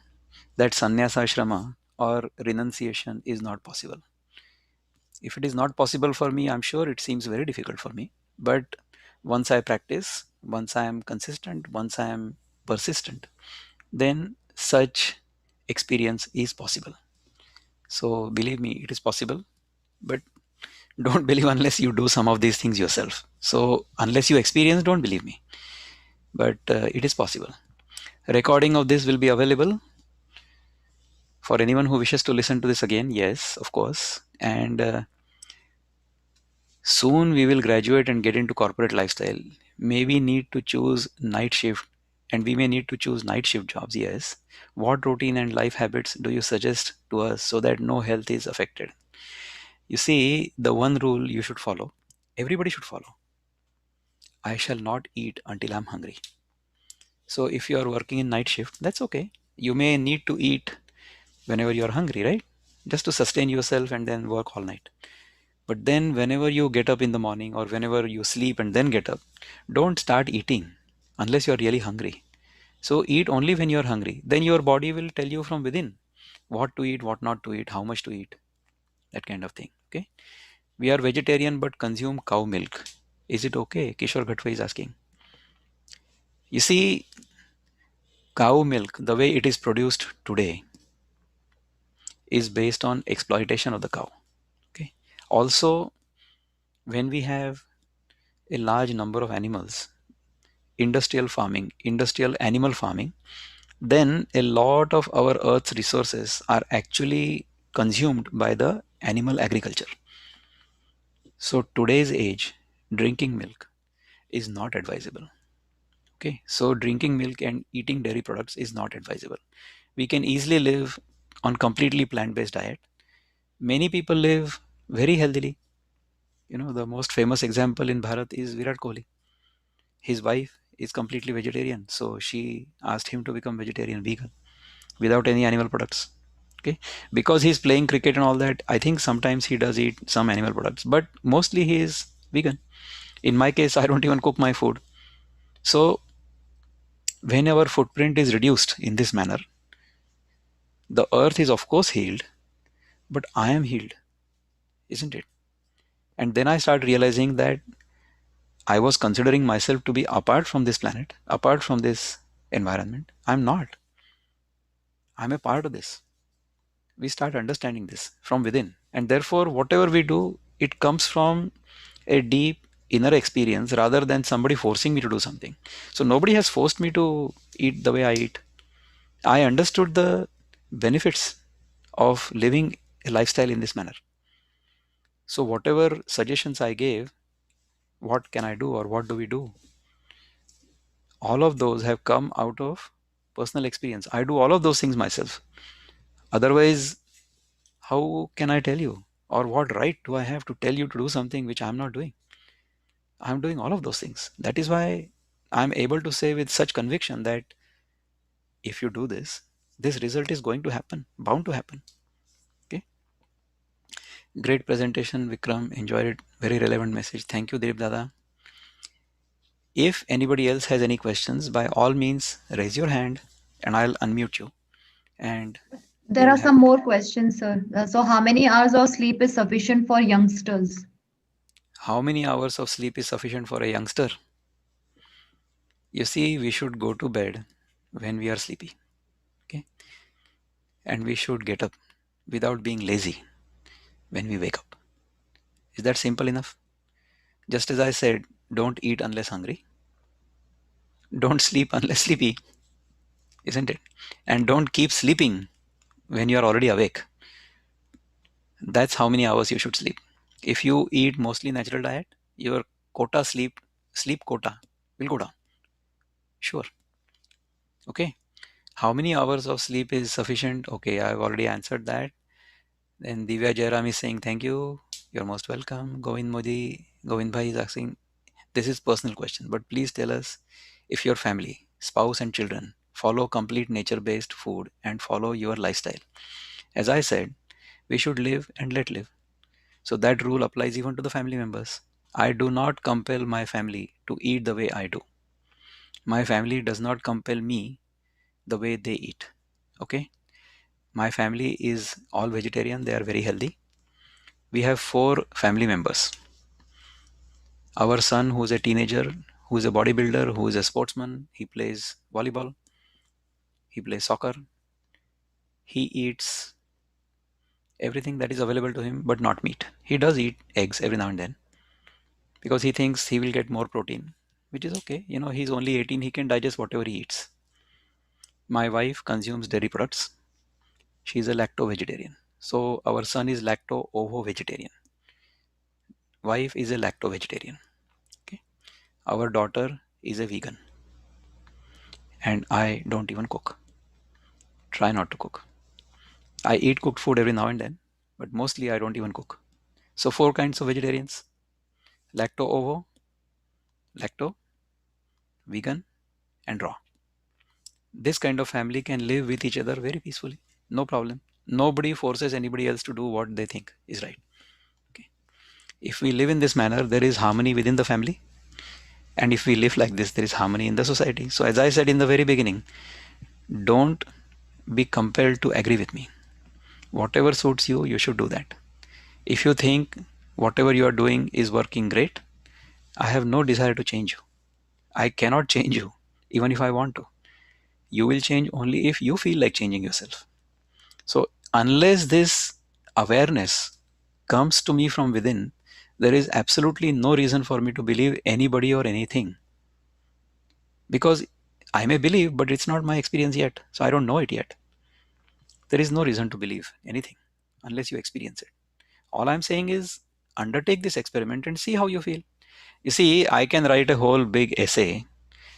that sannyas ashrama or renunciation is not possible. If it is not possible for me, I'm sure it seems very difficult for me. But once I practice, once I am consistent, once I am persistent, then such experience is possible. So believe me, it is possible. But don't believe unless you do some of these things yourself. So unless you experience, don't believe me. But it is possible. Recording of this will be available for anyone who wishes to listen to this again. Yes, of course. And soon we will graduate and get into corporate lifestyle. Maybe need to choose night shift, and we may need to choose night shift jobs. Yes. What routine and life habits do you suggest to us so that no health is affected? You see, the one rule you should follow, everybody should follow. I shall not eat until I'm hungry. So if you are working in night shift, that's okay. You may need to eat whenever you are hungry, right? Just to sustain yourself and then work all night. But then whenever you get up in the morning or whenever you sleep and then get up, don't start eating unless you're really hungry. So eat only when you're hungry. Then your body will tell you from within what to eat, what not to eat, how much to eat, that kind of thing. Okay. We are vegetarian but consume cow milk. Is it okay? Kishore Ghatwai is asking. You see, cow milk, the way it is produced today, is based on exploitation of the cow. Okay. Also, when we have a large number of animals, industrial farming, industrial animal farming, then a lot of our Earth's resources are actually consumed by the animal agriculture. So today's age, drinking milk is not advisable. Okay, so drinking milk and eating dairy products is not advisable. We can easily live on completely plant-based diet. Many people live very healthily. The most famous example in Bharat is Virat Kohli. His wife is completely vegetarian, so she asked him to become vegetarian, vegan, without any animal products. Okay, because he's playing cricket and all that, I think sometimes he does eat some animal products, but mostly he is vegan. In my case, I don't even cook my food. So when our footprint is reduced in this manner, the earth is of course healed, but I am healed, isn't it? And then I start realizing that I was considering myself to be apart from this planet, apart from this environment. I'm not. I'm a part of this. We start understanding this from within. And therefore, whatever we do, it comes from a deep inner experience rather than somebody forcing me to do something. So nobody has forced me to eat the way I eat. I understood the benefits of living a lifestyle in this manner. So whatever suggestions I gave, what can I do or what do we do? All of those have come out of personal experience. I do all of those things myself. Otherwise, how can I tell you? Or what right do I have to tell you to do something which I'm not doing? I'm doing all of those things. That is why I'm able to say with such conviction that if you do this, this result is going to happen, bound to happen. Okay. Great presentation, Vikram. Enjoyed it. Very relevant message. Thank you, Dilip Dada. If anybody else has any questions, by all means, raise your hand and I'll unmute you and we There will are have some it. more questions, sir. So, how many hours of sleep is sufficient for youngsters? How many hours of sleep is sufficient for a youngster? You see, we should go to bed when we are sleepy. Okay. And we should get up without being lazy when we wake up. Is that simple enough? Just as I said, don't eat unless hungry. Don't sleep unless sleepy, isn't it? And don't keep sleeping when you are already awake. That's how many hours you should sleep. If you eat mostly natural diet, your quota sleep quota will go down. Sure. Okay. How many hours of sleep is sufficient? Okay, I've already answered that. Then Divya Jairam is saying thank you. You're most welcome. Govind Bhai is asking, this is personal question, but please tell us if your family, spouse and children follow complete nature-based food and follow your lifestyle. As I said, we should live and let live. So that rule applies even to the family members. I do not compel my family to eat the way I do. My family does not compel me the way they eat. Okay? My family is all vegetarian, they are very healthy. We have 4 family members. Our son, who's a teenager, who's a bodybuilder, who is a sportsman, he plays volleyball, he plays soccer, he eats everything that is available to him, but not meat. He does eat eggs every now and then because he thinks he will get more protein, which is okay. He's only 18, he can digest whatever he eats. My wife consumes dairy products. She's a lacto vegetarian. So our son is lacto ovo vegetarian. Wife is a lacto vegetarian. Okay. Our daughter is a vegan. And I don't even cook. Try not to cook. I eat cooked food every now and then, but mostly I don't even cook. So 4 kinds of vegetarians: lacto ovo, lacto, vegan, and raw. This kind of family can live with each other very peacefully. No problem. Nobody forces anybody else to do what they think is right. Okay. If we live in this manner, there is harmony within the family. And if we live like this, there is harmony in the society. So as I said in the very beginning, don't be compelled to agree with me. Whatever suits you, you should do that. If you think whatever you are doing is working great, I have no desire to change you. I cannot change you, even if I want to. You will change only if you feel like changing yourself. So, unless this awareness comes to me from within, there is absolutely no reason for me to believe anybody or anything. Because I may believe, but it's not my experience yet. So I don't know it yet. There is no reason to believe anything unless you experience it. All I'm saying is undertake this experiment and see how you feel. You see, I can write a whole big essay.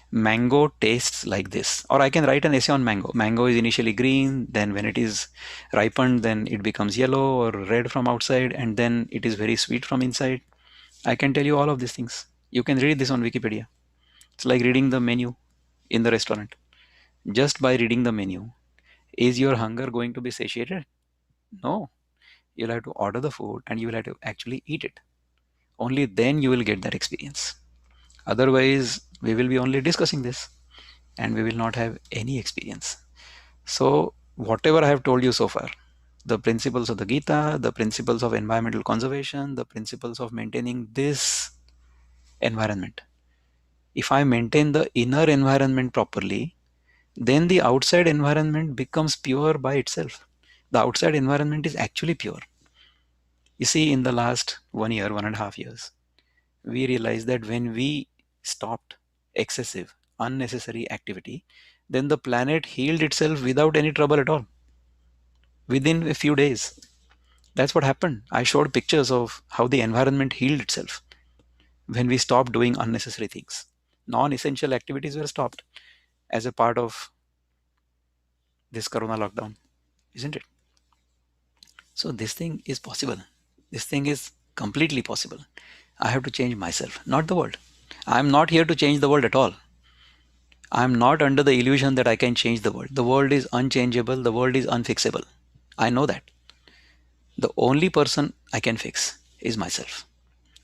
Mango tastes like this. Or I can write an essay on mango. Mango is initially green, then when it is ripened, then it becomes yellow or red from outside, and then it is very sweet from inside. I can tell you all of these things. You can read this on Wikipedia. It's like reading the menu in the restaurant. Just by reading the menu, is your hunger going to be satiated? No. You'll have to order the food and you will have to actually eat it. Only then you will get that experience. Otherwise, we will be only discussing this and we will not have any experience. So, whatever I have told you so far, the principles of the Gita, the principles of environmental conservation, the principles of maintaining this environment. If I maintain the inner environment properly, then the outside environment becomes pure by itself. The outside environment is actually pure. You see, in the last 1 year, 1.5 years, we realized that when we stopped excessive, unnecessary activity, then the planet healed itself without any trouble at all within a few days. That's what happened. I showed pictures of how the environment healed itself when we stopped doing unnecessary things. Non essential activities were stopped as a part of this corona lockdown, isn't it? So, this thing is possible. This thing is completely possible. I have to change myself, not the world. I'm not here to change the world at all. I'm not under the illusion that I can change the world. The world is unchangeable, the world is unfixable. I know that. The only person I can fix is myself.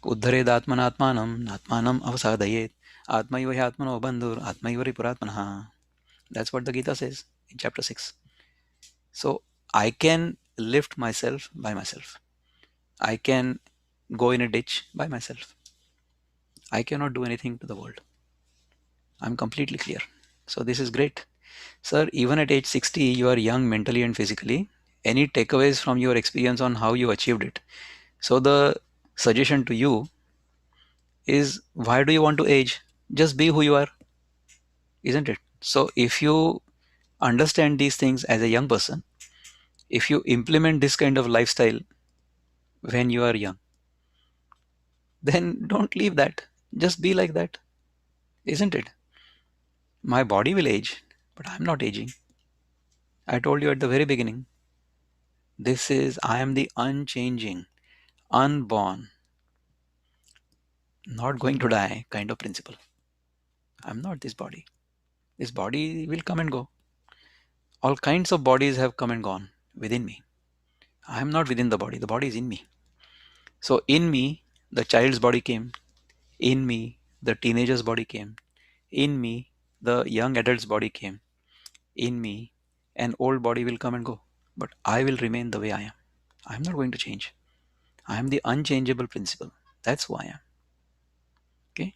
Uddhared atmanatmanam, natmanam avasadayet, atmaiva hi atmano bandhur, atmaiva ripuratmanaha. That's what the Gita says in chapter 6. So I can lift myself by myself. I can go in a ditch by myself. I cannot do anything to the world. I'm completely clear. So this is great. Sir, even at age 60, you are young mentally and physically. Any takeaways from your experience on how you achieved it? So the suggestion to you is, why do you want to age? Just be who you are, isn't it? So if you understand these things as a young person, if you implement this kind of lifestyle when you are young, then don't leave that. Just be like that, isn't it? My body will age, but I'm not aging. I told you at the very beginning, this is, I am the unchanging, unborn, not going to die kind of principle. I'm not this body. This body will come and go. All kinds of bodies have come and gone within me. I am not within the body is in me. So, in me, the child's body came. In me, the teenager's body came. In me, the young adult's body came. In me, an old body will come and go. But I will remain the way I am. I am not going to change. I am the unchangeable principle. That's who I am. Okay.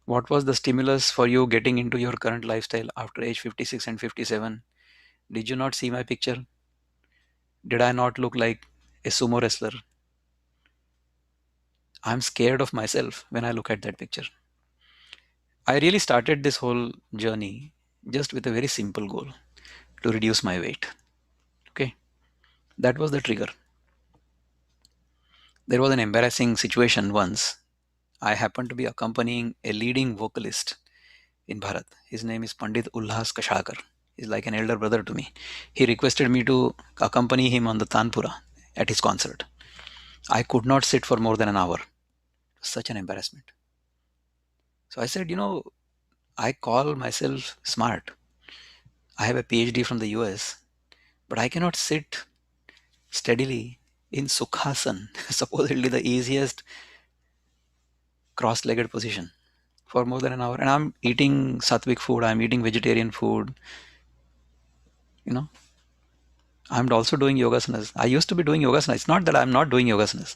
What was the stimulus for you getting into your current lifestyle after age 56 and 57? Did you not see my picture? Did I not look like a sumo wrestler? I'm scared of myself when I look at that picture. I really started this whole journey just with a very simple goal, to reduce my weight. Okay, that was the trigger. There was an embarrassing situation once. I happened to be accompanying a leading vocalist in Bharat. His name is Pandit Ulhas Kashakar. He's like an elder brother to me. He requested me to accompany him on the Tanpura at his concert. I could not sit for more than an hour. Such an embarrassment. So I said, I call myself smart. I have a PhD from the US, but I cannot sit steadily in Sukhasan, supposedly the easiest cross legged position, for more than an hour. And I'm eating sattvic food, I'm eating vegetarian food, you know. I'm also doing yogasanas. I used to be doing yogasanas. It's not that I'm not doing yogasanas.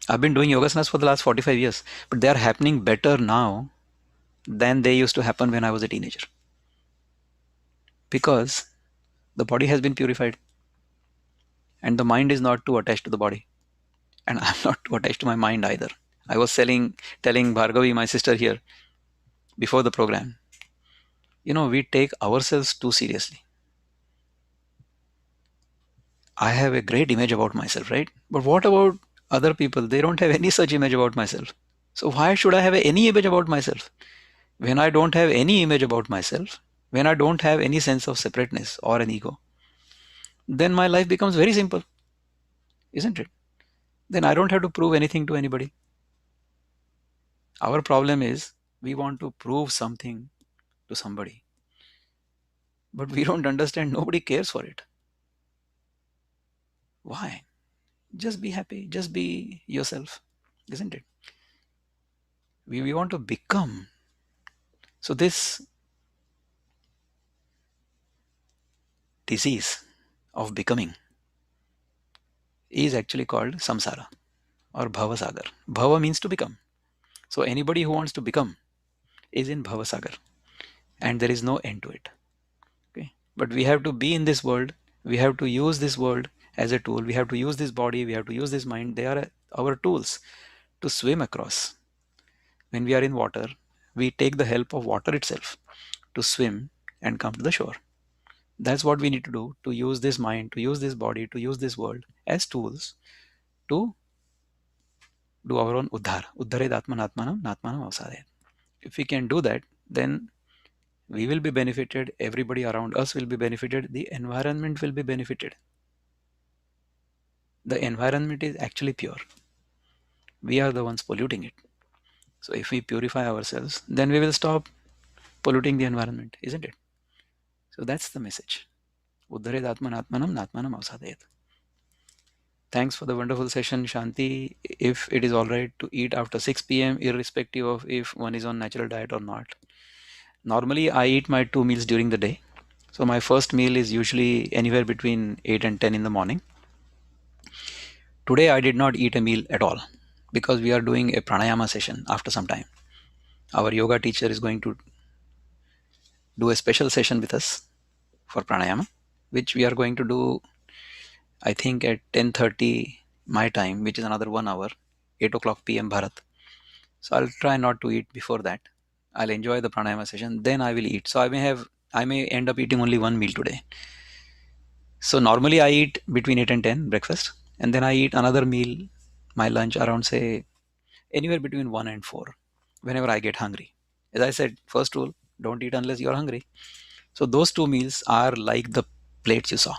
I've been doing yogasanas for the last 45 years, but they are happening better now than they used to happen when I was a teenager. Because the body has been purified and the mind is not too attached to the body. And I'm not too attached to my mind either. I was telling Bhargavi, my sister here, before the program, We take ourselves too seriously. I have a great image about myself, right? But what about other people? They don't have any such image about myself. So why should I have any image about myself? When I don't have any image about myself, when I don't have any sense of separateness or an ego, then my life becomes very simple, isn't it? Then I don't have to prove anything to anybody. Our problem is we want to prove something to somebody, but we don't understand nobody cares for it. Why? Just be happy, just be yourself, isn't it? We want to become. So, this disease of becoming is actually called samsara or bhavasagar. Bhava means to become. So, anybody who wants to become is in bhavasagar, and there is no end to it. Okay, but we have to be in this world. We have to use this world as a tool. We have to use this body. We have to use this mind. They are our tools to swim across. When we are in water, we take the help of water itself to swim and come to the shore. That's what we need to do, to use this mind, to use this body, to use this world as tools to do our own uddhar. Uddhared atman atmanam natmanam avsadhet. If we can do that, then we will be benefited. Everybody around us will be benefited. The environment will be benefited. The environment is actually pure. We are the ones polluting it. So if we purify ourselves, then we will stop polluting the environment, isn't it? So that's the message. Uddhared atman atmanam natmanam avsadhet. Thanks for the wonderful session, Shanti. If it is all right to eat after 6 p.m., irrespective of if one is on natural diet or not. Normally, I eat my 2 meals during the day. So my first meal is usually anywhere between 8 and 10 in the morning. Today, I did not eat a meal at all because we are doing a pranayama session after some time. Our yoga teacher is going to do a special session with us for pranayama, which we are going to do, I think, at 10:30 my time, which is another 1 hour, 8 o'clock p.m. Bharat. So I'll try not to eat before that. I'll enjoy the pranayama session, then I will eat. So I may end up eating only one meal today. So normally I eat between 8 and 10 breakfast, and then I eat another meal, my lunch around, say, anywhere between 1 and 4, whenever I get hungry. As I said, first rule, don't eat unless you're hungry. So those 2 meals are like the plates you saw.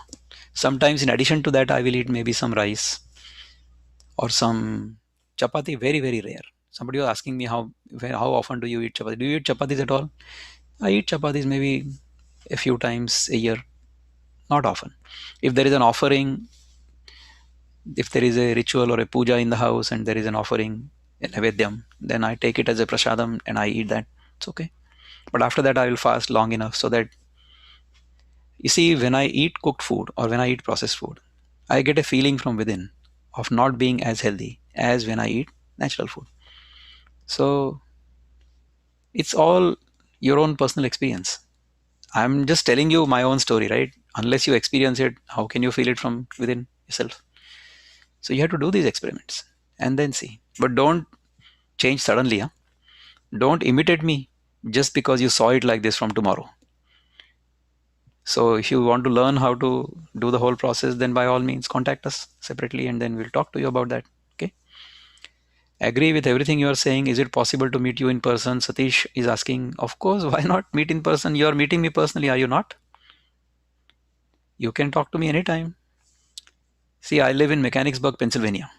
Sometimes in addition to that, I will eat maybe some rice or some chapati, very, very rare. Somebody was asking me how often do you eat chapati? Do you eat chapatis at all? I eat chapatis maybe a few times a year, not often. If there is an offering, if there is a ritual or a puja in the house and there is an offering, a nevedyam, then I take it as a prasadam and I eat that. It's okay. But after that, I will fast long enough so that, you see, when I eat cooked food or when I eat processed food, I get a feeling from within of not being as healthy as when I eat natural food. So it's all your own personal experience. I'm just telling you my own story, right? Unless you experience it, how can you feel it from within yourself? So you have to do these experiments and then see. But don't change suddenly. Huh? Don't imitate me just because you saw it like this from tomorrow. So if you want to learn how to do the whole process, then by all means contact us separately and then we'll talk to you about that. Okay. Agree with everything you are saying. Is it possible to meet you in person? Satish is asking, of course, why not meet in person? You are meeting me personally, are you not? You can talk to me anytime. See, I live in Mechanicsburg, Pennsylvania.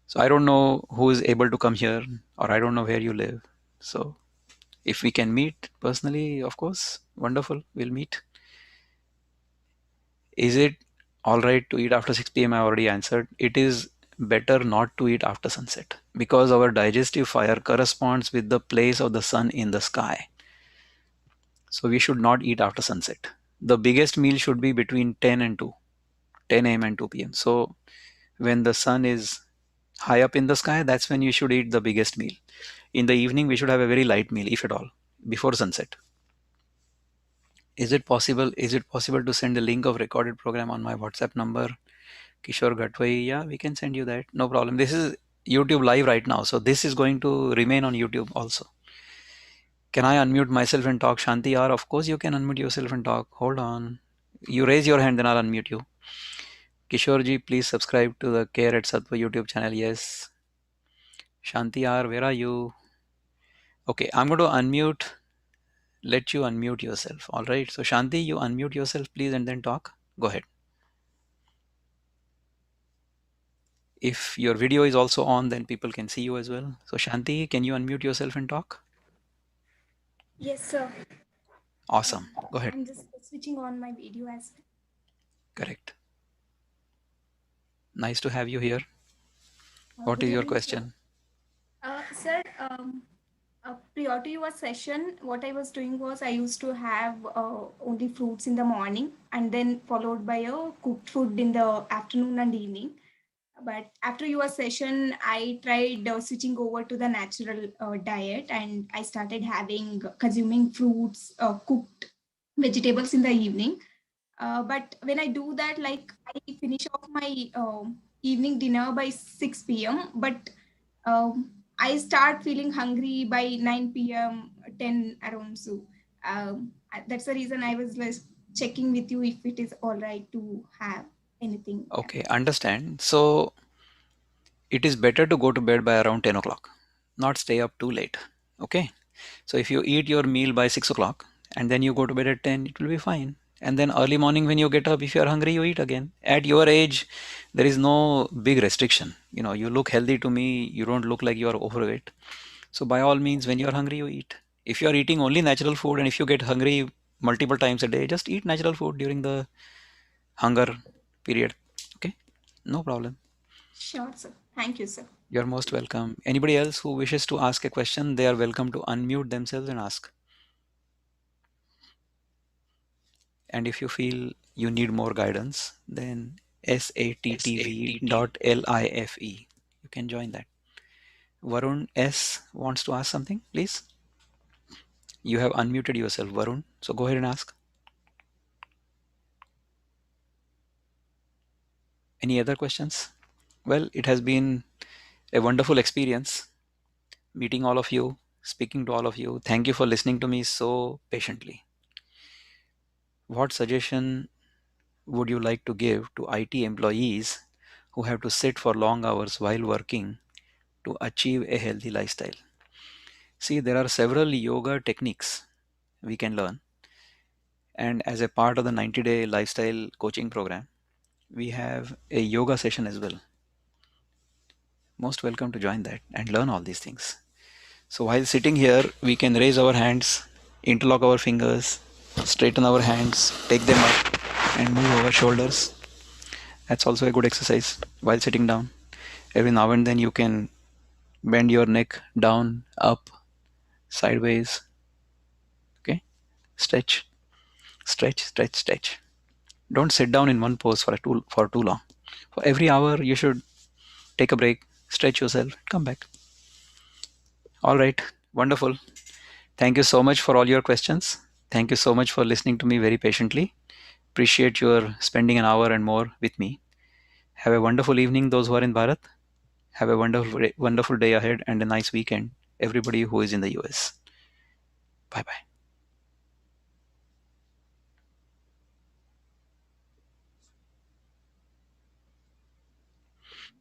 So I don't know who is able to come here, or I don't know where you live. So if we can meet personally, of course, wonderful, we'll meet. Is it all right to eat after 6 p.m.? I already answered. It is better not to eat after sunset because our digestive fire corresponds with the place of the sun in the sky. So we should not eat after sunset. The biggest meal should be between 10 and 2, 10 a.m. and 2 p.m. So when the sun is high up in the sky, that's when you should eat the biggest meal. In the evening, we should have a very light meal, if at all, before sunset. Is it possible? Is it possible to send a link of recorded program on my WhatsApp number, Kishore Gatwai? Yeah, we can send you that. No problem. This is YouTube live right now, so this is going to remain on YouTube also. Can I unmute myself and talk, Shanti? Or of course you can unmute yourself and talk. Hold on. You raise your hand, then I'll unmute you. Kishore please subscribe to the Care at Sattva YouTube channel. Yes. Shanti R, where are you? Okay, I'm going to unmute. Let you unmute yourself. All right. So Shanti, you unmute yourself, please, and then talk. Go ahead. If your video is also on, then people can see you as well. So Shanti, can you unmute yourself and talk? Yes, sir. Awesome. Go ahead. I'm just switching on my video as well. Correct. Nice to have you here. What Good is your evening, sir. question? Sir, prior to your session, what I was doing was I used to have only fruits in the morning and then followed by a cooked food in the afternoon and evening. But after your session, I tried switching over to the natural diet and I started consuming fruits, cooked vegetables in the evening. But when I do that, like I finish off my evening dinner by 6 p.m. But I start feeling hungry by 9 p.m., 10 around. So that's the reason I was like checking with you if it is all right to have anything. Yeah. Okay, understand. So it is better to go to bed by around 10 o'clock, not stay up too late. Okay. So if you eat your meal by 6 o'clock and then you go to bed at 10, it will be fine. And then early morning when you get up, if you are hungry, you eat again. At your age, there is no big restriction. You know, you look healthy to me, you don't look like you are overweight. So by all means, when you are hungry, you eat. If you are eating only natural food and if you get hungry multiple times a day, just eat natural food during the hunger period. Okay, no problem. Sure, sir. Thank you, sir. You're most welcome. Anybody else who wishes to ask a question, they are welcome to unmute themselves and ask. And if you feel you need more guidance, then sattv.life. You can join that. Varun S wants to ask something, please. You have unmuted yourself, Varun. So go ahead and ask. Any other questions? Well, it has been a wonderful experience meeting all of you, speaking to all of you. Thank you for listening to me so patiently. What suggestion would you like to give to IT employees who have to sit for long hours while working to achieve a healthy lifestyle? See, there are several yoga techniques we can learn, and as a part of the 90-day lifestyle coaching program, we have a yoga session as well. Most welcome to join that and learn all these things. So while sitting here, we can raise our hands, interlock our fingers, straighten our hands, take them up, and move our shoulders. That's also a good exercise while sitting down. Every now and then you can bend your neck down, up, sideways. Okay, stretch, stretch, stretch, stretch. Don't sit down in one pose for too long. For every hour, you should take a break, stretch yourself, come back. All right, wonderful. Thank you so much for all your questions. Thank you so much for listening to me very patiently. Appreciate your spending an hour and more with me. Have a wonderful evening, those who are in Bharat. Have a wonderful day ahead and a nice weekend, everybody who is in the US. Bye bye.